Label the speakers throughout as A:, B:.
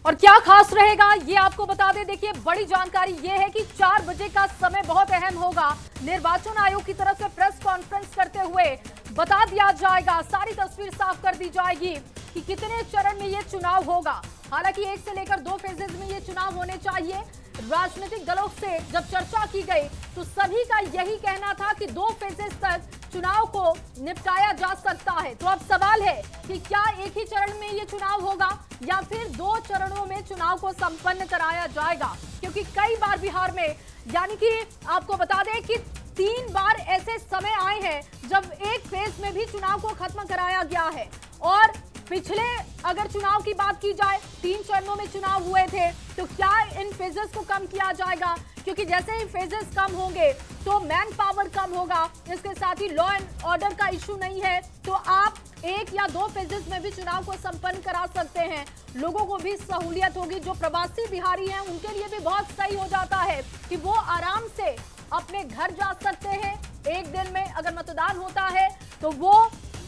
A: और क्या खास रहेगा ये आपको बता दें। देखिए, बड़ी जानकारी ये है कि 4 बजे का समय बहुत अहम होगा। निर्वाचन आयोग की तरफ से प्रेस कॉन्फ्रेंस करते हुए बता दिया जाएगा, सारी तस्वीर साफ कर दी जाएगी कि कितने चरण में ये चुनाव होगा। हालांकि 1 से लेकर 2 फेजेज में ये चुनाव होने चाहिए। राजनीतिक दलों से जब चर्चा की गई तो सभी का यही कहना था कि 2 फेजेज तक चुनाव को निपटाया जा सकता है। तो अब सवाल है कि क्या एक ही चरण में ये चुनाव होगा या फिर 2 चरणों में चुनाव को संपन्न कराया जाएगा, क्योंकि कई बार बिहार में, यानी कि आपको बता दें कि 3 बार ऐसे समय आए हैं जब एक फेज में भी चुनाव को खत्म कराया गया है। और पिछले अगर चुनाव की बात की जाए, 3 चरणों में चुनाव हुए थे, तो क्या इन फेजेस को कम किया जाएगा? क्योंकि जैसे ही फेजेस कम होंगे तो मैन पावर कम होगा, इसके साथ ही लॉ एंड ऑर्डर का इशू नहीं है, तो आप 1 या 2 फेजेस में भी चुनाव को संपन्न करा सकते हैं। लोगों को भी सहूलियत होगी। जो प्रवासी बिहारी हैं उनके लिए भी बहुत सही हो जाता है कि वो आराम से अपने घर जा सकते हैं। एक दिन में अगर मतदान होता है तो वो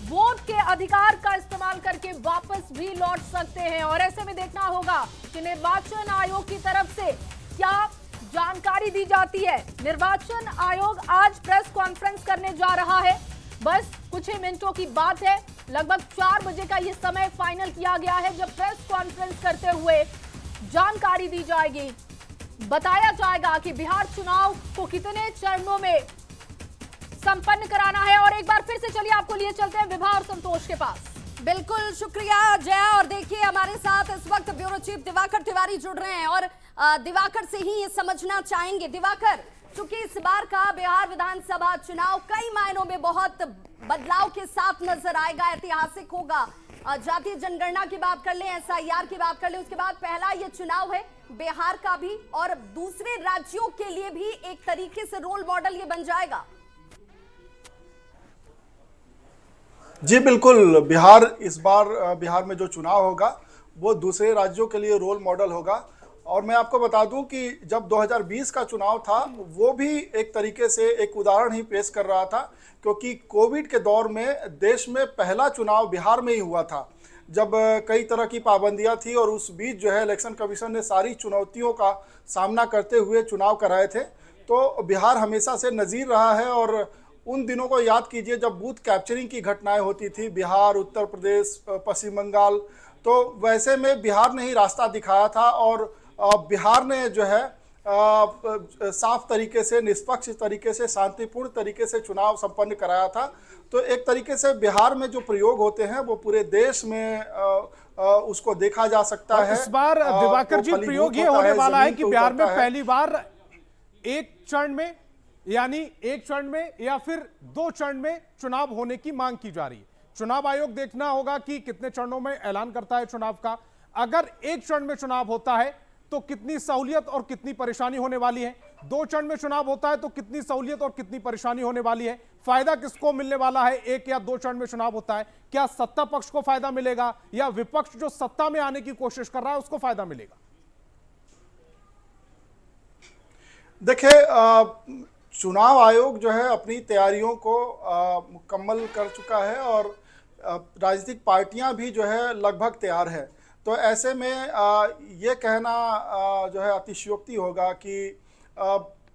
A: वोट के अधिकार का इस्तेमाल करके वापस भी लौट सकते हैं। और ऐसे में देखना होगा कि निर्वाचन आयोग की तरफ से क्या जानकारी दी जाती है। निर्वाचन आयोग आज प्रेस कॉन्फ्रेंस करने जा रहा है। बस कुछ ही मिनटों की बात है। लगभग 4 बजे का ये समय फाइनल किया गया है, जब प्रेस कॉन्फ्रेंस करते हुए जानकारी दी जाएगी। बताया जाएगा कि बिहार चुनाव को कितने चरणों में संपन्न कराना है। और एक बार फिर से चलिए आपको लिए चलते हैं विभा और संतोष के पास।
B: बिल्कुल, शुक्रिया जया। और देखिए, हमारे साथ इस वक्त ब्यूरो चीफ दिवाकर तिवारी जुड़ रहे हैं और दिवाकर से ही ये समझना चाहेंगे। दिवाकर, चूंकि इस बार का बिहार विधानसभा चुनाव कई मायनों में बहुत बदलाव के साथ नजर आएगा, ऐतिहासिक होगा। जातीय जनगणना की बात कर लें, SIR की बात कर लें, उसके बाद पहला ये चुनाव है बिहार का भी, और दूसरे राज्यों के लिए भी एक तरीके से रोल मॉडल ये बन जाएगा।
C: जी बिल्कुल, बिहार में जो चुनाव होगा वो दूसरे राज्यों के लिए रोल मॉडल होगा। और मैं आपको बता दूं कि जब 2020 का चुनाव था वो भी एक तरीके से एक उदाहरण ही पेश कर रहा था, क्योंकि कोविड के दौर में देश में पहला चुनाव बिहार में ही हुआ था, जब कई तरह की पाबंदियां थी और उस बीच जो है इलेक्शन कमीशन ने सारी चुनौतियों का सामना करते हुए चुनाव कराए थे। तो बिहार हमेशा से नज़ीर रहा है। और उन दिनों को याद कीजिए जब बूथ कैप्चरिंग की घटनाएं होती थी, बिहार, उत्तर प्रदेश, पश्चिम बंगाल, तो वैसे में बिहार ने ही रास्ता दिखाया था। और बिहार ने जो है साफ तरीके से, निष्पक्ष तरीके से, शांतिपूर्ण तरीके से चुनाव संपन्न कराया था। तो एक तरीके से बिहार में जो प्रयोग होते हैं वो पूरे देश में उसको देखा जा सकता है।
D: इस बार दिवाकर जी प्रयोग ये होने वाला है कि बिहार में पहली बार एक चरण में, यानी एक चरण में या फिर 2 चरण में चुनाव होने की मांग की जा रही है। चुनाव आयोग देखना होगा कि कितने चरणों में ऐलान करता है चुनाव का। अगर एक चरण में चुनाव होता है तो कितनी सहूलियत और कितनी परेशानी होने वाली है, 2 चरण में चुनाव होता है तो कितनी सहूलियत और कितनी परेशानी होने वाली है, फायदा किसको मिलने वाला है। 1 या 2 चरण में चुनाव होता है, क्या सत्ता पक्ष को फायदा मिलेगा या विपक्ष जो सत्ता में आने की कोशिश कर रहा है उसको फायदा मिलेगा?
C: देखिए, चुनाव आयोग जो है अपनी तैयारियों को मुकम्मल कर चुका है और राजनीतिक पार्टियां भी जो है लगभग तैयार है। तो ऐसे में ये कहना जो है अतिशयोक्ति होगा कि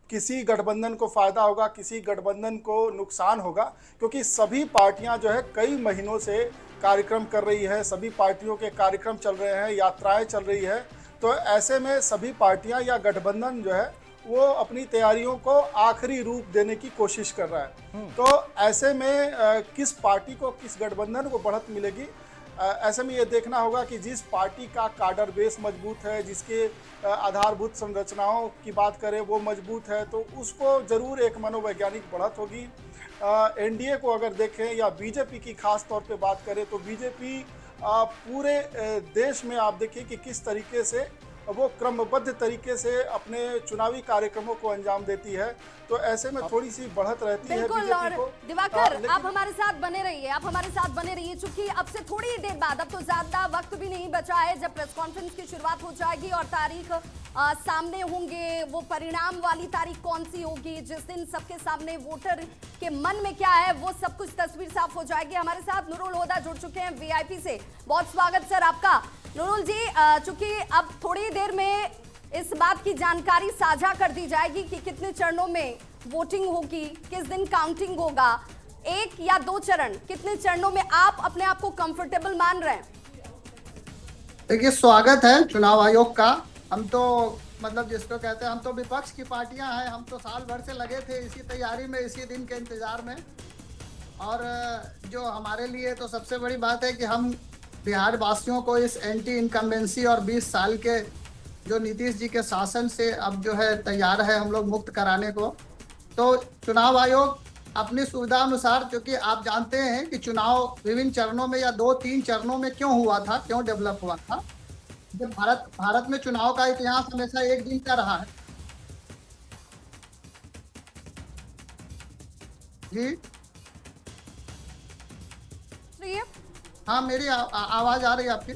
C: किसी गठबंधन को फ़ायदा होगा, किसी गठबंधन को नुकसान होगा, क्योंकि सभी पार्टियां जो है कई महीनों से कार्यक्रम कर रही है, सभी पार्टियों के कार्यक्रम चल रहे हैं, यात्राएं चल रही है। तो ऐसे में सभी पार्टियां या गठबंधन जो है वो अपनी तैयारियों को आखिरी रूप देने की कोशिश कर रहा है। तो ऐसे में किस पार्टी को, किस गठबंधन को बढ़त मिलेगी, ऐसे में ये देखना होगा कि जिस पार्टी का काडर बेस मजबूत है, जिसके आधारभूत संरचनाओं की बात करें वो मजबूत है, तो उसको ज़रूर एक मनोवैज्ञानिक बढ़त होगी। NDA को अगर देखें या बीजेपी की खास तौर पे बात करें तो बीजेपी पूरे देश में आप देखिए कि किस तरीके से वो क्रमबद्ध तरीके से अपने चुनावी कार्यक्रमों को अंजाम देती है। तो ऐसे में थोड़ी सी बढ़त रहती है बीजेपी को।
B: दिवाकर, आप हमारे साथ बने रहिए, चूंकि अब से थोड़ी देर बाद, अब तो ज्यादा वक्त भी नहीं बचा है जब प्रेस कॉन्फ्रेंस की शुरुआत हो जाएगी और तारीख सामने होंगे, वो परिणाम वाली तारीख कौन सी होगी, जिस दिन सबके सामने वोटर के मन में क्या है, वो सब कुछ तस्वीर साफ हो जाएगी। हमारे साथ नुरुल होदा जुड़ चुके हैं वीआईपी से। बहुत स्वागत सर आपका। नुरुल जी, चूंकि अब थोड़ी देर में इस बात की जानकारी साझा कर दी जाएगी कि कितने चरणों में वोटिंग होगी, किस दिन काउंटिंग होगा, 1 या 2 चरण, कितने चरणों में आप अपने आप को कंफर्टेबल मान रहे हैं?
E: देखिए, स्वागत है चुनाव आयोग का। हम तो मतलब जिसको कहते हैं, हम तो विपक्ष की पार्टियां हैं, हम तो साल भर से लगे थे इसी तैयारी में, इसी दिन के इंतजार में। और जो हमारे लिए तो सबसे बड़ी बात है कि हम बिहार वासियों को इस एंटी इनकम्बेंसी और 20 साल के जो नीतीश जी के शासन से अब जो है तैयार है हम लोग मुक्त कराने को। तो चुनाव आयोग अपनी सुविधा अनुसार, क्योंकि आप जानते हैं कि चुनाव विभिन्न चरणों में या 2-3 चरणों में क्यों हुआ था, क्यों डेवलप हुआ था। जब भारत में चुनाव का इतिहास हमेशा एक दिन का रहा है। जी हाँ, मेरी आवाज आ रही है आपकी?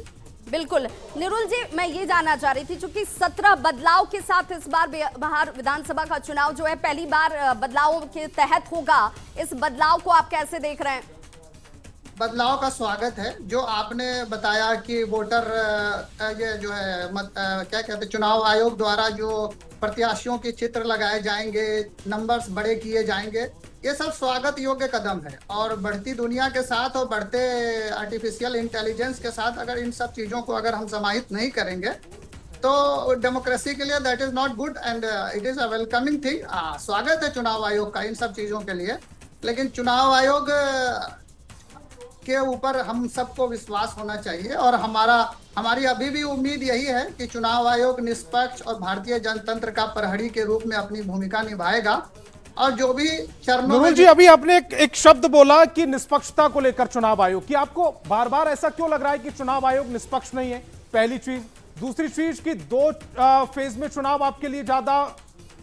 B: बिल्कुल निरुल जी, मैं ये जानना चाह रही थी, चूंकि 17 बदलाव के साथ इस बार बिहार विधानसभा का चुनाव जो है पहली बार बदलावों के तहत होगा, इस बदलाव को आप कैसे देख रहे हैं?
E: बदलाव का स्वागत है। जो आपने बताया कि वोटर ये जो है क्या कहते हैं, चुनाव आयोग द्वारा जो प्रत्याशियों के चित्र लगाए जाएंगे, नंबर्स बड़े किए जाएंगे, ये सब स्वागत योग्य कदम है। और बढ़ती दुनिया के साथ और बढ़ते आर्टिफिशियल इंटेलिजेंस के साथ अगर इन सब चीज़ों को अगर हम समाहित नहीं करेंगे तो डेमोक्रेसी के लिए that is not good and it is a welcoming thing. स्वागत है चुनाव आयोग का इन सब चीज़ों के लिए, लेकिन चुनाव आयोग के ऊपर हम सबको विश्वास होना चाहिए। और हमारी अभी भी उम्मीद यही है कि चुनाव आयोग निष्पक्ष और भारतीय जनतंत्र का प्रहरी के रूप में अपनी भूमिका निभाएगा। और जो भी चरणों में
D: जी, अभी आपने एक शब्द बोला कि निष्पक्षता को लेकर चुनाव आयोग की, आपको बार बार ऐसा क्यों लग रहा है कि चुनाव आयोग निष्पक्ष नहीं है? पहली चीज। दूसरी चीज कि 2 फेज में चुनाव आपके लिए ज्यादा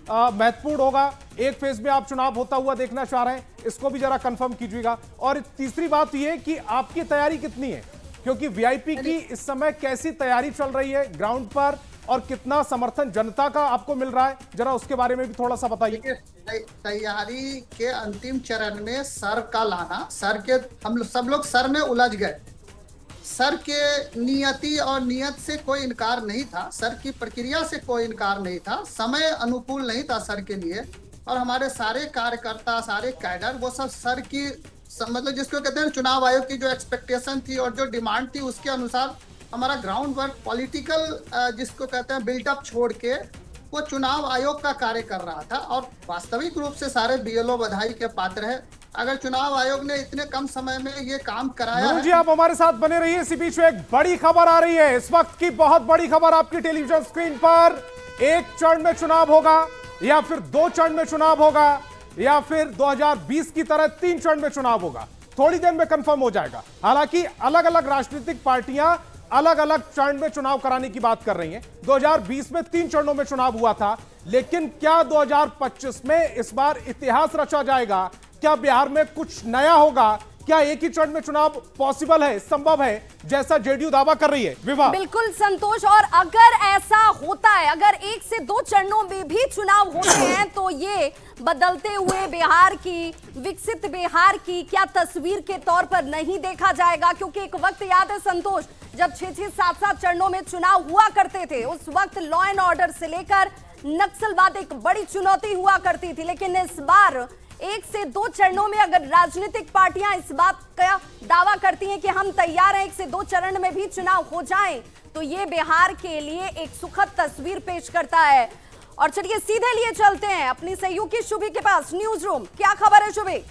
D: महत्वपूर्ण होगा, एक फेज में आप चुनाव होता हुआ देखना चाह रहे हैं, इसको भी जरा कंफर्म कीजिएगा। और तीसरी बात यह कि आपकी तैयारी कितनी है, क्योंकि वीआईपी की इस समय कैसी तैयारी चल रही है ग्राउंड पर, और कितना समर्थन जनता का आपको मिल रहा है, जरा उसके बारे में भी थोड़ा सा बताइए।
E: तैयारी के अंतिम चरण में सर का लाना, सर के हम सब लोग सर में उलझ गए। सर के नियति और नियत से कोई इनकार नहीं था, सर की प्रक्रिया से कोई इनकार नहीं था, समय अनुकूल नहीं था सर के लिए। और हमारे सारे कार्यकर्ता, सारे कैडर, वो सब सर की मतलब जिसको कहते हैं चुनाव आयोग की जो एक्सपेक्टेशन थी और जो डिमांड थी उसके अनुसार हमारा ग्राउंड वर्क पॉलिटिकल जिसको कहते हैं बिल्टअप छोड़ के वो चुनाव आयोग का कार्य कर रहा था। और वास्तविक रूप से सारे बीएलओ बधाई के पात्र है। अगर चुनाव आयोग ने इतने कम समय में ये काम कराया है।
D: जी, आप हमारे साथ बने रहिए। इसी बीच में एक बड़ी खबर आ रही है, इस वक्त की बहुत बड़ी खबर आपकी टेलीविजन स्क्रीन पर। 1 चरण में चुनाव होगा या फिर 2 चरण में चुनाव होगा या फिर 2020 की तरह 3 चरण में चुनाव होगा, थोड़ी देर में कंफर्म हो जाएगा। हालांकि अलग अलग राजनीतिक पार्टियां अलग अलग चरण में चुनाव कराने की बात कर रही हैं। 2020 में 3 चरणों में चुनाव हुआ था, लेकिन क्या 2025 में इस बार इतिहास रचा जाएगा? क्या बिहार में कुछ नया होगा? क्या एक ही चरण में चुनाव पॉसिबल है, संभव है, जैसा जेडीयू दावा कर रही है? विवाह
B: बिल्कुल संतोष, और अगर ऐसा होता है, अगर 1 से 2 चरणों में भी चुनाव होते हैं तो ये बदलते हुए बिहार की, विकसित बिहार की क्या तस्वीर के तौर पर नहीं देखा जाएगा? क्योंकि एक वक्त याद है संतोष, जब 6-6, 7-7 चरणों में चुनाव हुआ करते थे, उस वक्त लॉ एंड ऑर्डर से लेकर नक्सलवाद एक बड़ी चुनौती हुआ करती थी। लेकिन इस बार 1 से 2 चरणों में अगर राजनीतिक पार्टियां इस बात का दावा करती हैं कि हम तैयार हैं 1 से 2 चरण में भी चुनाव हो जाएं, तो ये बिहार के लिए एक सुखद तस्वीर पेश करता है। और चलिए सीधे लिए चलते हैं अपनी सहयोगी शुभी के पास, न्यूज रूम। क्या खबर है शुभी?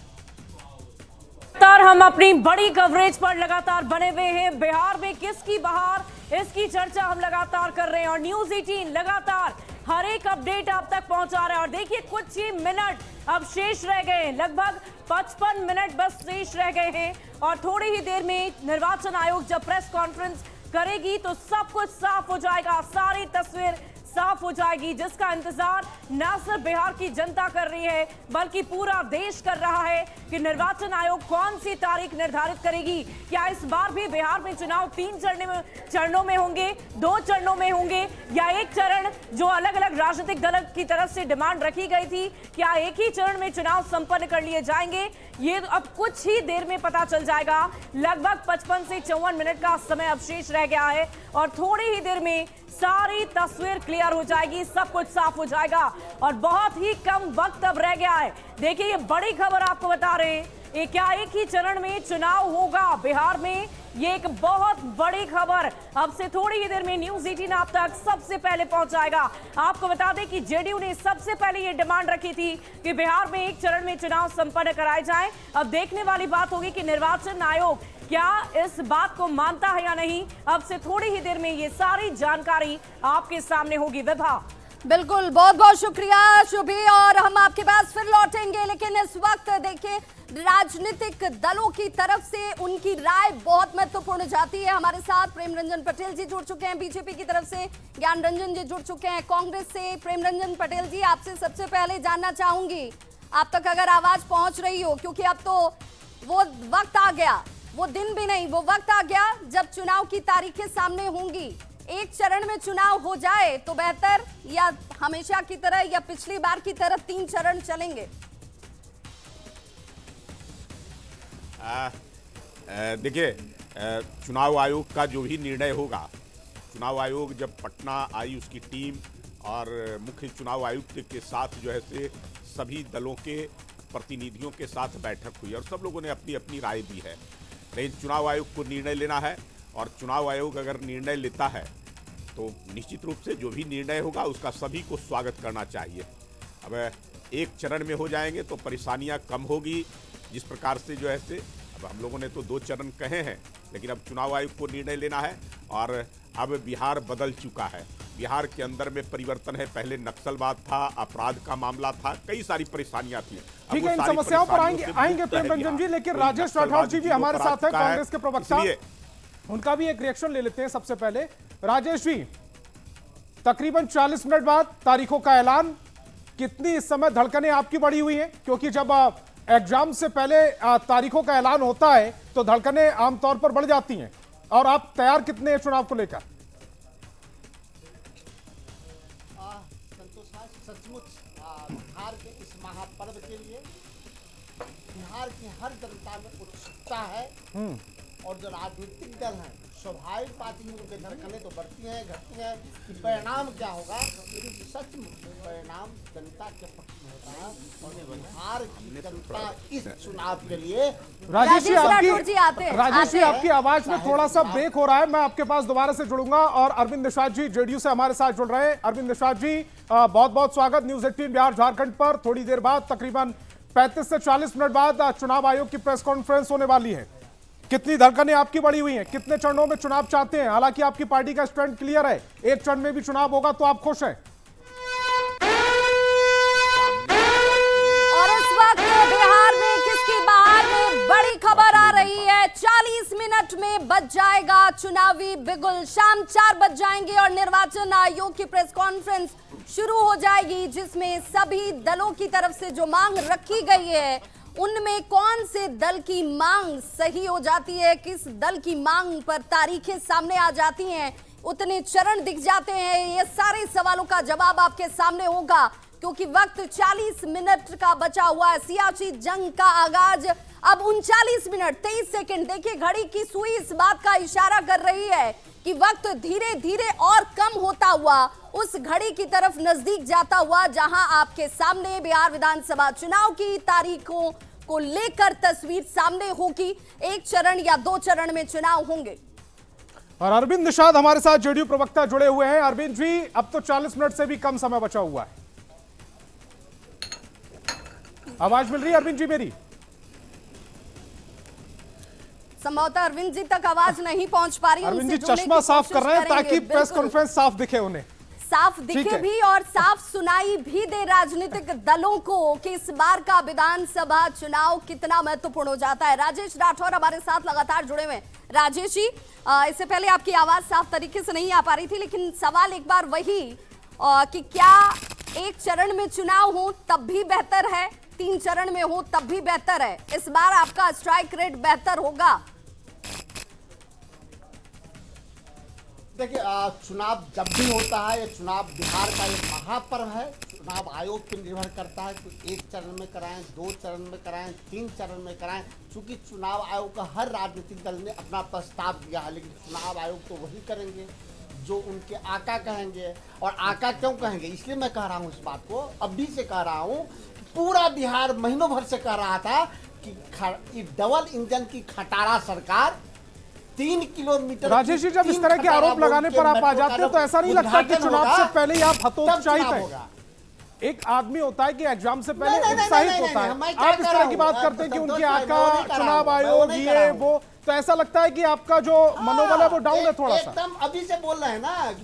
F: लगातार हम अपनी बड़ी कवरेज पर लगातार बने हुए हैं। बिहार में किसकी बहार, इसकी चर्चा हम लगातार कर रहे हैं और न्यूज 18 लगातार हर एक अपडेट आप तक पहुंचा रहा है। और देखिए, कुछ ही मिनट अब शेष रह गए हैं, लगभग 55 मिनट बस शेष रह गए हैं। और थोड़ी ही देर में निर्वाचन आयोग जब प्रेस कॉन्फ्रेंस करेगी तो सब कुछ साफ हो जाएगा, सारी तस्वीर साफ हो जाएगी, जिसका इंतजार न सिर्फ बिहार की जनता कर रही है बल्कि पूरा देश कर रहा है कि निर्वाचन आयोग कौन सी तारीख निर्धारित करेगी। क्या इस बार भी बिहार में चुनाव 3 चरणों में होंगे, 2 चरणों में होंगे, या एक चरण जो अलग अलग राजनीतिक दल की तरफ से डिमांड रखी गई थी, क्या एक ही चरण में चुनाव संपन्न कर लिए जाएंगे? ये अब कुछ ही देर में पता चल जाएगा। लगभग 55 से 54 मिनट का समय अब शेष रह गया है और थोड़ी ही देर में सारी तस्वीर क्लियर हो जाएगी, सब कुछ साफ हो जाएगा और बहुत ही कम वक्त अब रह गया है। देखिए, ये बड़ी खबर आपको बता रहे हैं, क्या एक ही चरण में चुनाव होगा बिहार में, ये एक बहुत बड़ी खबर। अब से थोड़ी ही देर में न्यूज़ 18 आप तक सबसे पहले पहुंच जाएगा। आपको बता दें कि जेडीयू ने सबसे पहले ये डिमांड रखी थी कि बिहार में एक चरण में चुनाव संपन्न कराए जाएं। अब देखने वाली बात होगी कि निर्वाचन आयोग क्या इस बात को मानता है या नहीं। अब से थोड़ी ही देर में ये सारी जानकारी आपके सामने होगी। विभा,
B: बिल्कुल, बहुत बहुत शुक्रिया शुभी, और हम आपके पास फिर लौटेंगे, लेकिन इस वक्त देखिए राजनीतिक दलों की तरफ से उनकी राय बहुत महत्वपूर्ण जाती है। हमारे साथ प्रेम रंजन पटेल जी जुड़ चुके हैं, बीजेपी की तरफ से ज्ञान रंजन जी जुड़ चुके हैं, कांग्रेस से प्रेम रंजन पटेल जी, आपसे सबसे पहले जानना चाहूंगी आप तक अगर आवाज पहुंच रही हो, क्योंकि अब तो वो वक्त आ गया, वो दिन भी नहीं, वो वक्त आ गया जब चुनाव की तारीखें सामने होंगी। एक चरण में चुनाव हो जाए तो बेहतर, या हमेशा की तरह या पिछली बार की तरह 3 चरण चलेंगे?
G: देखिए, चुनाव आयोग का जो भी निर्णय होगा, चुनाव आयोग जब पटना आई उसकी टीम और मुख्य चुनाव आयुक्त के साथ जो है से सभी दलों के प्रतिनिधियों के साथ बैठक हुई और सब लोगों ने अपनी अपनी राय दी है। लेकिन चुनाव आयोग को निर्णय लेना है और चुनाव आयोग अगर निर्णय लेता है तो निश्चित रूप से जो भी निर्णय होगा उसका सभी को स्वागत करना चाहिए। अब एक चरण में हो जाएंगे तो परेशानियां कम होगी, जिस प्रकार से जो है से अब हम लोगों ने तो 2 चरण कहे हैं, लेकिन अब चुनाव आयोग को निर्णय लेना है और अब बिहार बदल चुका है। बिहार के अंदर में परिवर्तन है, पहले नक्सलवाद था, अपराध का मामला था, कई सारी परेशानियां थी।
D: ठीक है, इन समस्याओं पर आएंगे प्रेम रंजन जी, लेकिन राजेश राठौर जी भी हमारे साथ है, कांग्रेस के प्रवक्ता, उनका भी एक रिएक्शन ले लेते हैं। सबसे पहले राजेश जी, तकरीबन 40 मिनट बाद तारीखों का ऐलान, कितनी इस समय धड़कनें आपकी बढ़ी हुई हैं? क्योंकि जब एग्जाम से पहले तारीखों का ऐलान होता है तो धड़कनें आमतौर पर बढ़ जाती हैं, और आप तैयार कितने हैं चुनाव को लेकर?
H: सचमुच बिहार के इस महापर्व के लिए बिहार की हर जनता में उत्सुकता है और जो राजनीतिक दल हैं स्वाभाविक बात ही उनके धड़कनें तो बढ़ती हैं घटती हैं कि परिणाम क्या होगा, लेकिन सचमुच परिणाम जनता के पक्ष में होता है और बिहार की जनता इस चुनाव के लिए।
D: राजेश जी आपकी आवाज में थोड़ा सा ब्रेक हो रहा है, मैं आपके पास दोबारा से जुड़ूंगा। और अरविंद निषाद जी जेडीयू से हमारे साथ जुड़ रहे हैं। अरविंद निषाद जी, बहुत बहुत स्वागत न्यूज़ 18 बिहार झारखंड पर। थोड़ी देर बाद तकरीबन 35 से 40 मिनट बाद चुनाव आयोग की प्रेस कॉन्फ्रेंस होने वाली है। कितनी धड़कनें आपकी बढ़ी हुई हैं? कितने चरणों में चुनाव चाहते हैं? हालांकि आपकी पार्टी का स्टैंड क्लियर है, एक चरण में भी चुनाव होगा तो आप खुश हैं।
B: और इस वक्त बिहार में किसकी बाहर में बड़ी खबर आ रही है, 40 मिनट में बज जाएगा चुनावी बिगुल, शाम 4 बज जाएंगे और निर्वाचन आयोग की प्रेस कॉन्फ्रेंस शुरू हो जाएगी, जिसमें सभी दलों की तरफ से जो मांग रखी गई है उनमें कौन से दल की मांग सही हो जाती है, किस दल की मांग पर तारीखें सामने आ जाती हैं, उतने चरण दिख जाते हैं, ये सारे सवालों का जवाब आपके सामने होगा, क्योंकि वक्त 40 मिनट का बचा हुआ है। सियासी जंग का आगाज अब 39 मिनट 23 सेकंड, देखिए घड़ी की सुई इस बात का इशारा कर रही है कि वक्त धीरे धीरे और कम होता हुआ उस घड़ी की तरफ नजदीक जाता हुआ, जहां आपके सामने बिहार विधानसभा चुनाव की तारीखों को लेकर तस्वीर सामने होगी। एक चरण या 2 चरण में चुनाव होंगे।
D: और अरविंद निषाद हमारे साथ जेडीयू प्रवक्ता जुड़े हुए हैं। अरविंद जी, अब तो 40 मिनट से भी कम समय बचा हुआ है, आवाज मिल रही है अरविंद जी मेरी?
B: संभवतः अरविंद जी तक आवाज नहीं पहुंच पा रही।
D: अरविंद जी चश्मा साफ कर रहे हैं ताकि प्रेस कॉन्फ्रेंस साफ दिखे, उन्हें
B: साफ दिखे भी और साफ सुनाई भी दे राजनीतिक दलों को कि इस बार का विधानसभा चुनाव कितना महत्वपूर्ण हो जाता है। राजेश राठौर हमारे साथ लगातार जुड़े हुए हैं। राजेश जी, इससे पहले आपकी आवाज साफ तरीके से नहीं आ पा रही थी, लेकिन सवाल एक बार वही, कि क्या एक चरण में चुनाव हो तब भी बेहतर है, 3 चरण में हो तब भी बेहतर है? इस बार आपका स्ट्राइक रेट बेहतर होगा?
H: देखिए, चुनाव जब भी होता है, ये चुनाव बिहार का एक महापर्व है। चुनाव आयोग पर निर्भर करता है कि 1 चरण में कराएं, 2 चरण में कराएं, 3 चरण में कराएं। चूंकि चुनाव आयोग का हर राजनीतिक दल ने अपना प्रस्ताव दिया है, लेकिन चुनाव आयोग तो वही करेंगे जो उनके आका कहेंगे। और आका क्यों कहेंगे, इसलिए मैं कह रहा हूँ इस बात को, अभी से कह रहा हूँ। पूरा बिहार महीनों भर से कह रहा था कि डबल इंजन की खटारा सरकार 3 किलोमीटर।
D: राजेश जी, जब इस तरह के आरोप लगाने पर आप आ जाते हैं तो ऐसा नहीं लगता कि चुनाव से पहले ही आप हतोत्साहित हैं? एक आदमी होता है कि एग्जाम से पहले उत्साहित होता है, आप इस तरह की बात करते हैं कि उनके आका, चुनाव आयोग, ये वो, तो ऐसा लगता है कि आपका जो मनोबल है वो डाउन है थोड़ा सा।
H: एकदम अभी से बोल रहे हैं ना कि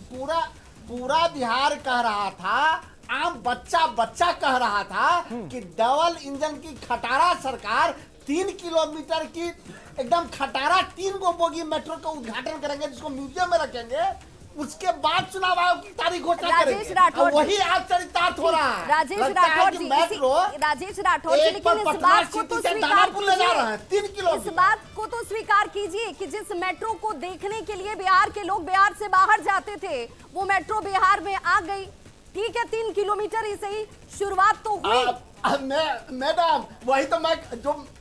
H: पूरा बिहार कह रहा था, आम बच्चा कह रहा था कि डबल इंजन की खटारा सरकार 3 किलोमीटर की एकदम खटारा 3 गो बोगी मेट्रो का उद्घाटन करेंगे, जिसको म्यूजियम में रखेंगे। उसके बाद चुनाव आयोग की तारीख घोषणा करेंगे। वही आज चरितार्थ हो रहा है।
B: राजेश राठौर जी, लेकिन इस बात को तो स्वीकार कीजिए, इस बात को तो स्वीकार कीजिए कि जिस मेट्रो को देखने के लिए बिहार के लोग बिहार से बाहर जाते थे, वो मेट्रो बिहार में आ गई। ठीक है, 3 किलोमीटर ही सही, शुरुआत तो हुई।
H: मैडम, वही तो मैं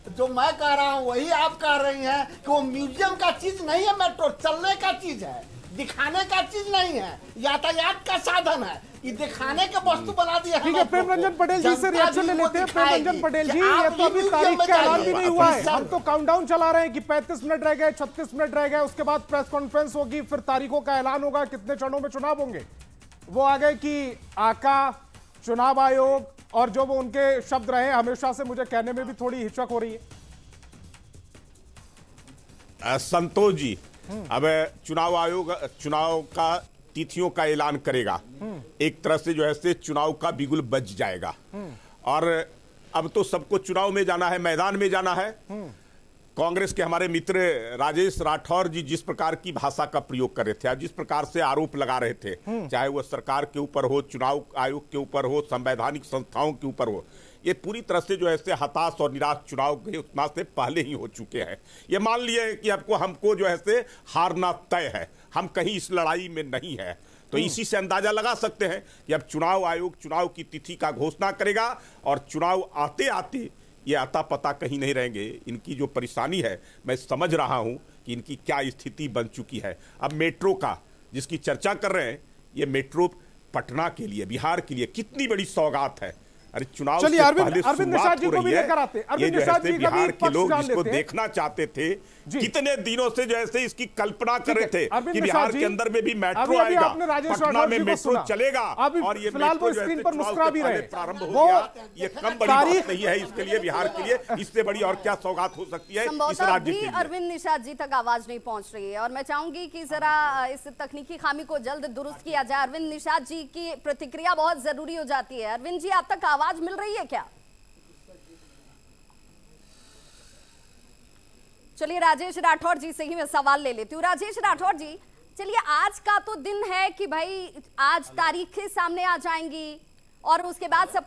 H: जो मैं कह रहा हूँ वही आप कह रही हैं कि वो म्यूजियम का चीज नहीं है, मेट्रो चलने का चीज है, दिखाने का चीज नहीं है, यातायात का साधन है। ये दिखाने के वस्तु बना दिया है।
D: ठीक है, प्रेम रंजन पटेल जी से रिएक्शन ले लेते हैं। प्रेम रंजन पटेल जी, ये तो अभी तारीख का ऐलान भी नहीं हुआ है, हम तो काउंटडाउन चला रहे हैं कि 35 मिनट रह गए, 36 मिनट रह गए, उसके बाद प्रेस कॉन्फ्रेंस होगी, फिर तारीखों का ऐलान होगा, कितने चरणों में चुनाव होंगे। वो आ गए कि आका, चुनाव आयोग, और जो वो उनके शब्द रहे हमेशा से, मुझे कहने में भी थोड़ी हिचक हो रही है।
G: संतोष जी, अब चुनाव आयोग चुनाव का तिथियों का ऐलान करेगा, एक तरह से जो है से चुनाव का बिगुल बज जाएगा। और अब तो सबको चुनाव में जाना है, मैदान में जाना है। कांग्रेस के हमारे मित्र राजेश राठौर जी जिस प्रकार की भाषा का प्रयोग कर रहे थे, जिस प्रकार से आरोप लगा रहे थे, चाहे वह सरकार के ऊपर हो, चुनाव आयोग के ऊपर हो, संवैधानिक संस्थाओं के ऊपर हो, ये पूरी तरह से जो है से हताश और निराश चुनाव के घोषणा से पहले ही हो चुके हैं। ये मान लिए कि हमको जो है से हारना तय है, हम कहीं इस लड़ाई में नहीं है। तो इसी से अंदाजा लगा सकते हैं कि अब चुनाव आयोग चुनाव की तिथि का घोषणा करेगा और चुनाव आते आते ये आता पता कहीं नहीं रहेंगे। इनकी जो परेशानी है, मैं समझ रहा हूं कि इनकी क्या स्थिति बन चुकी है। अब मेट्रो का जिसकी चर्चा कर रहे हैं, ये मेट्रो पटना के लिए, बिहार के लिए कितनी बड़ी सौगात है। अरे चुनाव से पहले शुरुआत हो रही है। ये जो है बिहार के लोग जिसको देखना चाहते थे, कितने दिनों से जो है इसकी कल्पना कर रहे थे कि बिहार के अंदर में भी मेट्रो आएगा, पटना में मेट्रो चलेगा, और ये मेट्रो जो है प्रारंभ हो गया। ये कम बड़ी बात नहीं है इसके लिए, बिहार के लिए इससे बड़ी और क्या सौगात हो सकती है इस राज्य के लिए।
B: अरविंद निषाद जी तक आवाज नहीं पहुंच रही है और मैं चाहूंगी कि जरा इस तकनीकी खामी को जल्द दुरुस्त किया जाए। अरविंद निषाद जी की प्रतिक्रिया बहुत जरूरी हो जाती है। अरविंद जी, आप तक आवाज मिल रही है क्या? चलिए राजेश राठौर जी से ही मैं सवाल ले लेती हूँ। राजेश राठौर जी, चलिए आज का तो दिन है कि भाई आज तारीखें सामने आ जाएंगी और उसके बाद सब कुछ